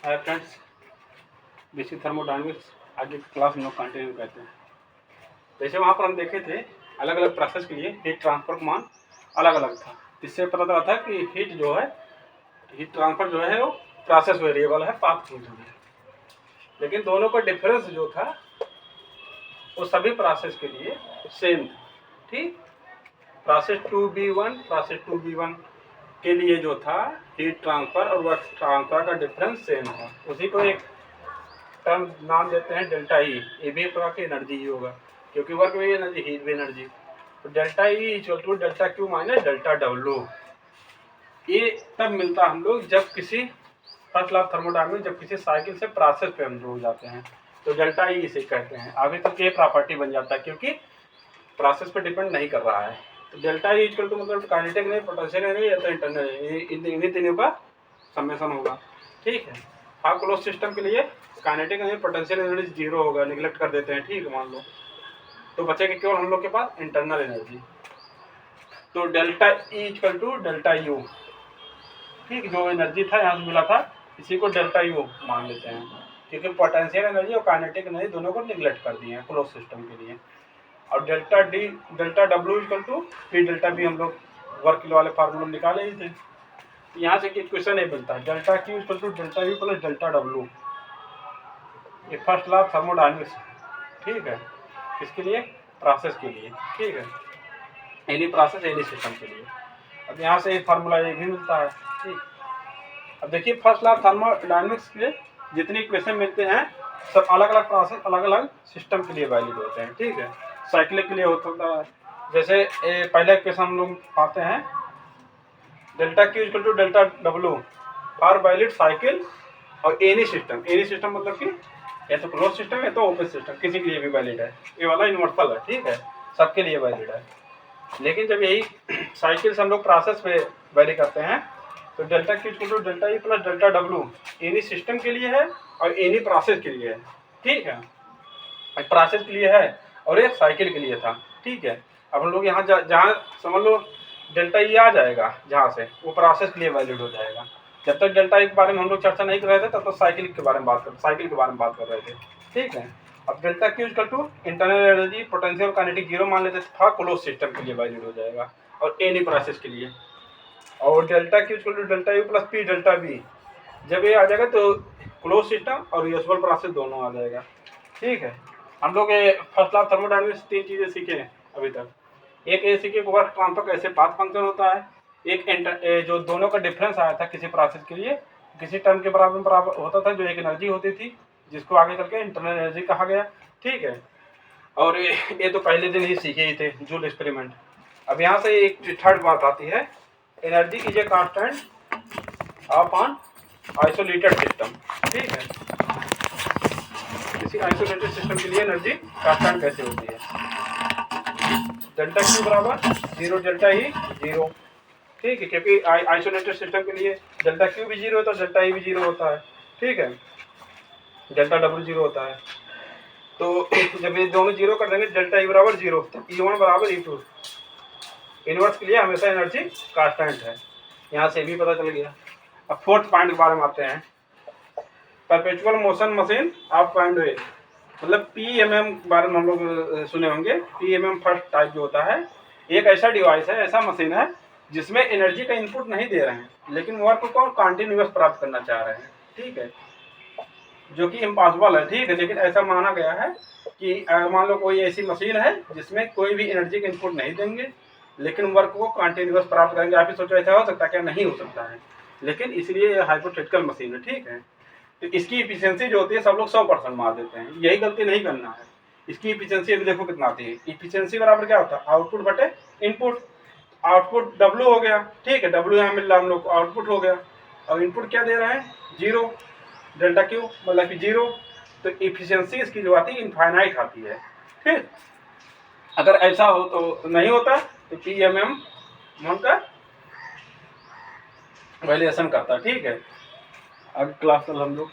Hi friends, basic thermodynamics आगे की class हम लोग कंटिन्यू करते हैं। जैसे वहाँ पर हम देखे थे अलग अलग प्रोसेस के लिए हीट ट्रांसफर का मान अलग अलग था। इससे पता चला था कि हीट ट्रांसफर जो है वो प्रोसेस वेरिएबल है, पाथ फंक्शन है। लेकिन दोनों का डिफरेंस जो था वो सभी प्रोसेस के लिए सेम था। ठीक, प्रोसेस 2B1 प्रोसेस 2B1 के लिए जो था हीट ट्रांसफर और वर्क ट्रांसफर का डिफरेंस सेम था। उसी को एक टर्म नाम देते हैं डेल्टा ई। ये भी एक प्रकार की एनर्जी ही होगा, क्योंकि वर्क भी एनर्जी, हीट भी एनर्जी। तो delta E equal to delta Q minus delta W. ये तब मिलता हम लोग जब किसी फर्स्ट लॉ थर्मोडायनामिक्स जब किसी साइकिल से प्रोसेस पे हम जुड़ जाते हैं तो डेल्टा ई इसे कहते हैं। आगे तक ये प्रॉपर्टी बन जाता है क्योंकि प्रोसेस पे डिपेंड नहीं कर रहा है। तो डेल्टा ई इक्वल टू मतलब काइनेटिक नहीं, पोटेंशियल नहीं, या तो इंटरनल, इन्हीं तीनों का समेसन होगा। ठीक है, हाँ क्लोज सिस्टम के लिए काइनेटिक नहीं, पोटेंशियल एनर्जी जीरो होगा, निगलेक्ट कर देते हैं। ठीक है, मान लो तो बचेगा केवल हम लोग के पास इंटरनल एनर्जी। तो delta E equal to delta U. ठीक, जो एनर्जी था यहाँ से मिला था इसी को डेल्टा यू मान लेते हैं, क्योंकि पोटेंशियल एनर्जी और काइनेटिक एनर्जी दोनों को निगलेक्ट कर दिए हैं क्लोज सिस्टम के लिए। और डेल्टा डब्ल्यू इक्वल टू फिर डेल्टा बी हम लोग वर्क वाले फार्मूला निकाले ही थे। यहाँ से इक्वेशन नहीं बनता, delta Q equal to delta U plus delta W. ये फर्स्ट लॉ थर्मोडायनेमिक्स। ठीक है, किसके लिए? प्रोसेस के लिए। ठीक है, एनी प्रोसेस एनी सिस्टम के लिए। अब यहाँ से एक फार्मूला ये भी मिलता है। ठीक, अब देखिए फर्स्ट लॉ थर्मोडायनेमिक्स के जितने इक्वेशन मिलते हैं सब अलग अलग प्रोसेस अलग अलग सिस्टम के लिए वैलिड होते हैं। ठीक है, साइक्लिक के लिए होता है। जैसे पहला इक्वेशन हम लोग पाते हैं delta Q equal to delta W for valid cycle और एनी सिस्टम। एनी सिस्टम मतलब कि या तो क्लोज सिस्टम है तो ओपन सिस्टम, किसी के लिए भी वैलिड है। ये वाला यूनिवर्सल है। ठीक है, सबके लिए वैलिड है। लेकिन जब यही साइकिल से हम लोग प्रोसेस पे वैरी करते हैं तो delta Q equal to delta E plus delta W any system के लिए है और एनी प्रोसेस के लिए है। ठीक है, प्रोसेस के लिए है और एक साइकिल के लिए था। ठीक है, अब हम लोग यहाँ जहाँ समझ लो डेल्टा ई आ जाएगा, जहाँ से वो प्रोसेस के लिए वैलिड हो जाएगा। जब तक डेल्टा ई के बारे में हम लोग चर्चा नहीं कर रहे थे तब तो साइकिल के बारे में बात कर रहे थे। ठीक है, अब delta Q equal to internal energy potential kinetic zero मान लेते था, क्लोज सिस्टम के लिए वैलिड हो जाएगा और एनी प्रोसेस के लिए। और delta Q equal to delta U plus P delta V, जब ये आ जाएगा तो क्लोज सिस्टम और यूजुअल प्रोसेस दोनों आ जाएगा। ठीक है, हम लोग फर्स्ट लॉ थर्मोडायनेमिक्स 3 चीज़ें सीखे हैं अभी तक। एक ये सीखे वर्क ट्रांसफर कैसे पाथ फंक्शन होता है, एक जो दोनों का डिफरेंस आया था किसी प्रोसेस के लिए किसी टर्म के बराबर होता था, जो एक एनर्जी होती थी जिसको आगे चल के इंटरनल एनर्जी कहा गया। ठीक है, और ये तो पहले दिन ही सीखे ही थे, जूल एक्सपेरिमेंट। अब यहाँ से एक थर्ड बात आती है, energy is a constant of on isolated system. ठीक है, किसी आइसोलेटेड सिस्टम के लिए एनर्जी कांस्टेंट कैसे होती है? डेल्टा क्यू बराबर जीरो डेल्टा ई जीरो। ठीक है, क्योंकि आइसोलेटेड सिस्टम के लिए डेल्टा क्यू भी जीरो होता है, डेल्टा ई भी जीरो होता है। ठीक है, डेल्टा डब्ल्यू जीरो होता है। तो जब ये दोनों जीरो कर देंगे डेल्टा ई बराबर जीरो, तो E1 बराबर E2। इनवर्स के लिए हमेशा एनर्जी कांस्टेंट है, यहाँ से भी पता चल गया। अब फोर्थ पॉइंट के बारे में आते हैं, perpetual motion machine of kind way. मतलब PMM के बारे में हम लोग सुने होंगे। PMM फर्स्ट टाइप जो होता है, एक ऐसा डिवाइस है, ऐसा मशीन है जिसमें एनर्जी का इनपुट नहीं दे रहे हैं लेकिन वर्क को कंटिन्यूअस प्राप्त करना चाह रहे हैं। ठीक है, जो कि इम्पॉसिबल है। ठीक है, लेकिन ऐसा माना गया है कि मान लो कोई ऐसी मशीन है जिसमें कोई भी एनर्जी का इनपुट नहीं देंगे लेकिन वर्क को कंटिन्यूअस प्राप्त करेंगे। आप ही सोचो ऐसा हो सकता है क्या? नहीं हो सकता है, लेकिन इसलिए हाइपोथेटिकल मशीन है। ठीक है, तो इसकी इफिशियंसी जो होती है सब लोग 100% मार देते हैं, यही गलती नहीं करना है। इसकी इफिशियंसी अभी देखो कितना आती है। इफिशियंसी बराबर क्या होता है? आउटपुट बटे इनपुट। आउटपुट डब्ल्यू हो गया। ठीक है, डब्ल्यू यहाँ मिल रहा हम लोग को, आउटपुट हो गया। और इनपुट क्या दे रहे हैं? जीरो, डेल्टा क्यू मतलब कि जीरो। तो इफिशियंसी इसकी जो आती है इनफाइनाइट आती है। ठीक, अगर ऐसा हो तो नहीं होता तो PMM का वैल्यूएशन करता। ठीक है, अब क्लास हम लोग